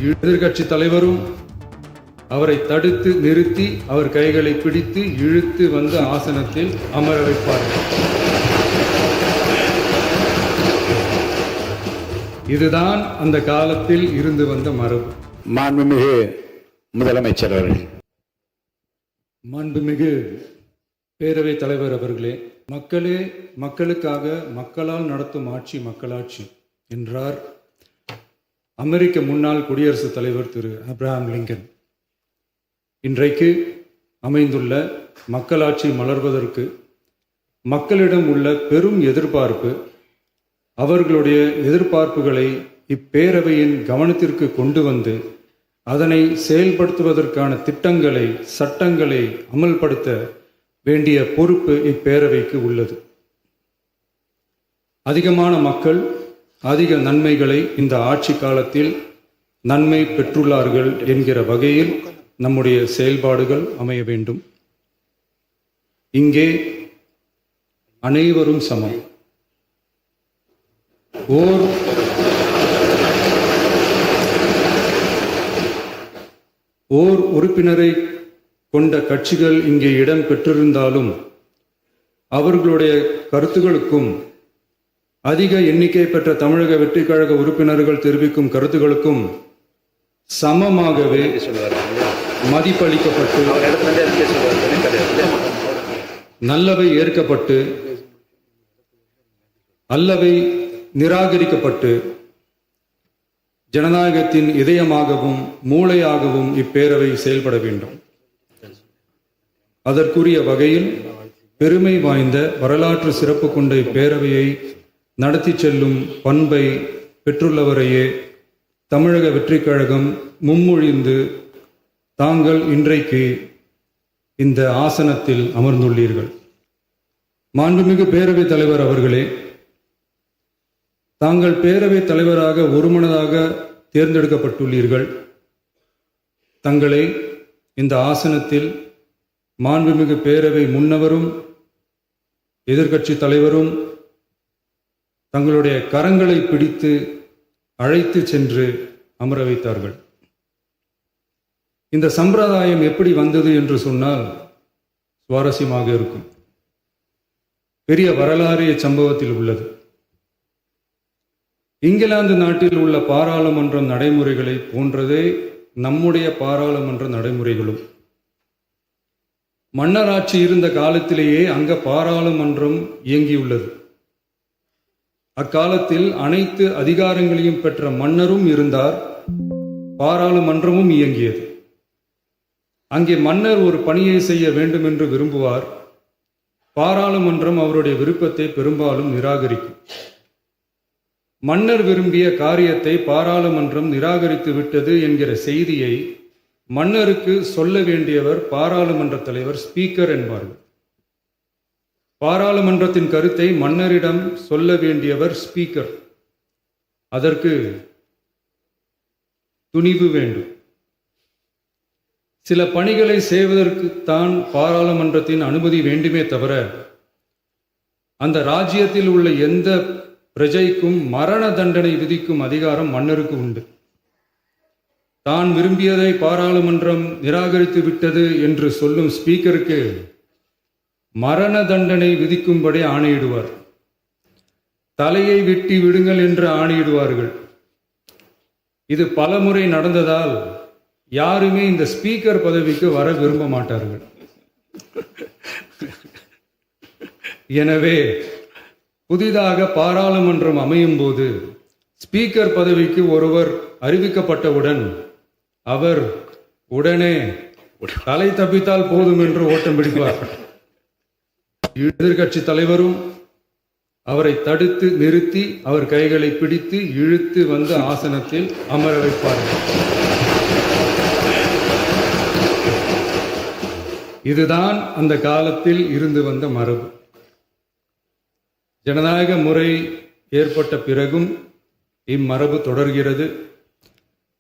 எதிர்கட்சி தலைவரும் அவரை தடுத்து நிறுத்தி அவர் கைகளை பிடித்து இழுத்து வந்து ஆசனத்தில் அமர வைப்பார்கள். இதுதான் அந்த காலத்தில் இருந்து வந்த மரபு. மாண்புமிகு முதலமைச்சர் அவர்கள். மாண்புமிகு பேரவைத் தலைவர் அவர்களே, மக்களே மக்களுக்காக, மக்களால் நடத்தும் ஆட்சி மக்களாட்சி என்றார் அமெரிக்க முன்னாள் குடியரசுத் தலைவர் திரு ஆப்ரஹாம் லிங்கன். இன்றைக்கு அமைந்துள்ள மக்களாட்சி மலர்வதற்கு மக்களிடம் உள்ள பெரும் எதிர்பார்ப்பு, அவர்களுடைய எதிர்பார்ப்புகளை இப்பேரவையின் கவனத்திற்கு கொண்டு வந்து அதனை செயல்படுத்துவதற்கான திட்டங்களை, சட்டங்களை அமல்படுத்த வேண்டிய பொறுப்பு இப்பேரவைக்கு உள்ளது. அதிகமான மக்கள் அதிக நன்மைகளை இந்த ஆட்சி காலத்தில் நன்மை பெற்றுள்ளார்கள் என்கிற வகையில் நம்முடைய செயல்பாடுகள் அமைய வேண்டும். இங்கே அனைவரும் சமம். ஓர் உறுப்பினரை கொண்ட கட்சிகள் இங்கே இடம் பெற்றிருந்தாலும் அவர்களுடைய கருத்துகளுக்கும் அதிக எண்ணிக்கை பெற்ற தமிழக வெற்றிக் கழக உறுப்பினர்கள் தெரிவிக்கும் கருத்துகளுக்கும் சமமாகவே மதிப்பளிக்கப்பட்டு நல்லவை ஏற்கப்பட்டு அல்லவை நிராகரிக்கப்பட்டு ஜனநாயகத்தின் இதயமாகவும் மூளையாகவும் இப்பேரவை செயல்பட வேண்டும். அதற்குரிய வகையில் பெருமை வாய்ந்த வரலாற்று சிறப்பு கொண்ட இப்பேரவையை நடத்தி செல்லும் பண்பை பெற்றுள்ளவரையே தமிழக வெற்றிக் கழகம் முன்மொழிந்து தாங்கள் இன்றைக்கு இந்த ஆசனத்தில் அமர்ந்துள்ளீர்கள். மாண்புமிகு பேரவைத் தலைவர் அவர்களே, தாங்கள் பேரவைத் தலைவராக ஒருமனதாக தேர்ந்தெடுக்கப்பட்டுள்ளீர்கள். தங்களை இந்த ஆசனத்தில் மாண்புமிகு பேரவை முன்னவரும் எதிர்க்கட்சி தலைவரும் தங்களுடைய கரங்களை பிடித்து அழைத்து சென்று அமர வைத்தார்கள். இந்த சம்பிரதாயம் எப்படி வந்தது என்று சொன்னால் சுவாரஸ்யமாக இருக்கும். பெரிய வரலாறு சம்பவத்தில் உள்ளது. இங்கிலாந்து நாட்டில் உள்ள பாராளுமன்ற நடைமுறைகளை போன்றதே நம்முடைய பாராளுமன்ற நடைமுறைகளும். மன்னராட்சி இருந்த காலத்திலேயே அங்க பாராளுமன்றம் இயங்கியுள்ளது. அக்காலத்தில் அனைத்து அதிகாரங்களையும் பெற்ற மன்னரும் இருந்தார், பாராளுமன்றமும் இயங்கியது. அங்கே மன்னர் ஒரு பணியை செய்ய வேண்டும் என்று விரும்புவார். பாராளுமன்றம் அவருடைய விருப்பத்தை பெரும்பாலும் நிராகரிக்கும். மன்னர் விரும்பிய காரியத்தை பாராளுமன்றம் நிராகரித்து விட்டது என்கிற செய்தியை மன்னருக்கு சொல்ல வேண்டியவர் பாராளுமன்ற தலைவர், ஸ்பீக்கர் என்பார்கள். பாராளுமன்றத்தின் கருத்தை மன்னரிடம் சொல்ல வேண்டியவர் ஸ்பீக்கர். அதற்கு துணிவு வேண்டும். சில பணிகளை செய்வதற்குத்தான் பாராளுமன்றத்தின் அனுமதி வேண்டுமே தவிர அந்த ராஜ்யத்தில் உள்ள எந்த பிரஜைக்கும் மரண தண்டனை விதிக்கும் அதிகாரம் மன்னருக்கு உண்டு. தான் விரும்பியதை பாராளுமன்றம் நிராகரித்து விட்டது என்று சொல்லும் ஸ்பீக்கருக்கு மரண தண்டனை விதிக்கும்படி ஆணையிடுவார். தலையை வெட்டி விடுங்கள் என்று ஆணையிடுவார்கள். இது பலமுறை நடந்ததால் யாருமே இந்த ஸ்பீக்கர் பதவிக்கு வர விரும்ப மாட்டார்கள். எனவே புதிதாக பாராளுமன்றம் அமையும் போது ஸ்பீக்கர் பதவிக்கு ஒருவர் அறிவிக்கப்பட்டவுடன் அவர் உடனே தலை தப்பித்தால் போதும் என்று ஓட்டம் பிடிப்பார். எதிர்கட்சி தலைவரும் அவரை தடுத்து நிறுத்தி அவர் கைகளை பிடித்து இழுத்து வந்து ஆசனத்தில் அமர வைப்பார்கள். இதுதான் அந்த காலத்தில் இருந்து வந்த மரபு. ஜனநாயக முறை ஏற்பட்ட பிறகும் இம்மரபு தொடர்கிறது.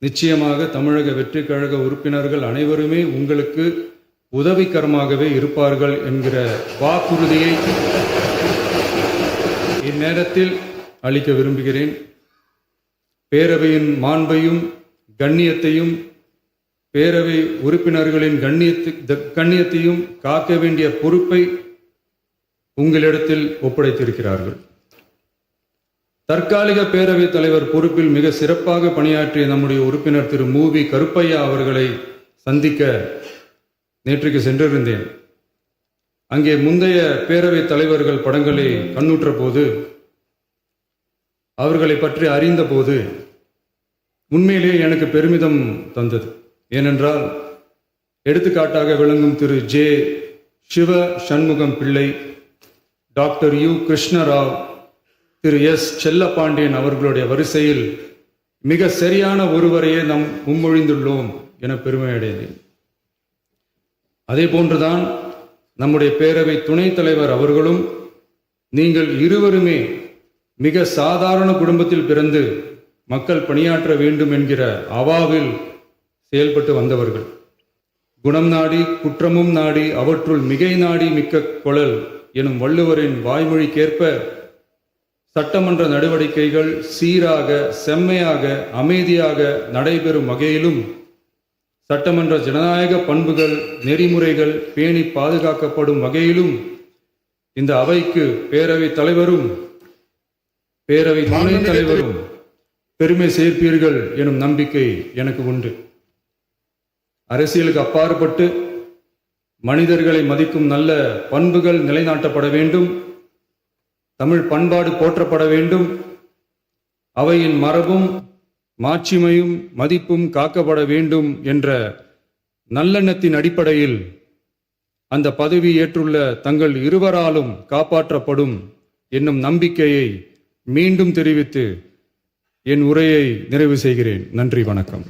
நிச்சயமாக தமிழக வெற்றிக் கழக உறுப்பினர்கள் அனைவருமே உங்களுக்கு உதவிகரமாகவே இருப்பார்கள் என்கிற வாக்குறுதியை இந்நேரத்தில் அளிக்க விரும்புகிறேன். பேரவையின் மாண்பையும் கண்ணியத்தையும் பேரவை உறுப்பினர்களின் கண்ணியத்தையும் காக்க வேண்டிய பொறுப்பை உங்களிடத்தில் ஒப்படைத்திருக்கிறார்கள். தற்காலிக பேரவைத் தலைவர் பொறுப்பில் மிக சிறப்பாக பணியாற்றிய நம்முடைய உறுப்பினர் திரு மூவி கருப்பையா அவர்களை சந்திக்க நேற்றுக்கு சென்றிருந்தேன். அங்கே முந்தைய பேரவைத் தலைவர்கள் படங்களை கண்ணுற்ற போது, அவர்களை பற்றி அறிந்த போது உண்மையிலே எனக்கு பெருமிதம் தந்தது. ஏனென்றால் எடுத்துக்காட்டாக விளங்கும் திரு ஜே சிவ சண்முகம் பிள்ளை, டாக்டர் யு கிருஷ்ணராவ், திரு எஸ் செல்லப்பாண்டியன் அவர்களுடைய வரிசையில் மிக சரியான ஒருவரையே நாம் முன்மொழிந்துள்ளோம் என பெருமை அடைந்தேன். அதே போன்றுதான் நம்முடைய பேரவை துணைத் தலைவர் அவர்களும் நீங்கள் இருவருமே மிக சாதாரண குடும்பத்தில் பிறந்து மக்கள் பணியாற்ற வேண்டும் என்கிற அவாவில் செயல்பட்டு வந்தவர்கள். குணம் நாடி குற்றமும் நாடி அவற்றுள் மிகை நாடி மிக்க கொளல் எனும் வள்ளுவரின் வாய்மொழிக்கேற்ப சட்டமன்ற நடவடிக்கைகள் சீராக, செம்மையாக, அமைதியாக நடைபெறும் வகையிலும் சட்டமன்ற ஜனநாயக பண்புகள் நெறிமுறைகள் பேணி பாதுகாக்கப்படும் வகையிலும் இந்த அவைக்கு பேரவைத் தலைவரும் பேரவை துணைத் தலைவரும் பெருமை சேர்ப்பீர்கள் எனும் நம்பிக்கை எனக்கு உண்டு. அரசியலுக்கு அப்பாற்பட்டு மனிதர்களை மதிக்கும் நல்ல பண்புகள் நிலைநாட்டப்பட வேண்டும். தமிழ் பண்பாடு போற்றப்பட வேண்டும். அவையின் மரபும் மாட்சிமையும் மதிப்பும் காக்கப்பட வேண்டும் என்ற நல்லெண்ணத்தின் அடிப்படையில் அந்த பதவி ஏற்றுள்ள தங்கள் இருவராலும் காப்பாற்றப்படும் என்னும் நம்பிக்கையை மீண்டும் தெரிவித்து என் உரையை நிறைவு செய்கிறேன். நன்றி, வணக்கம்.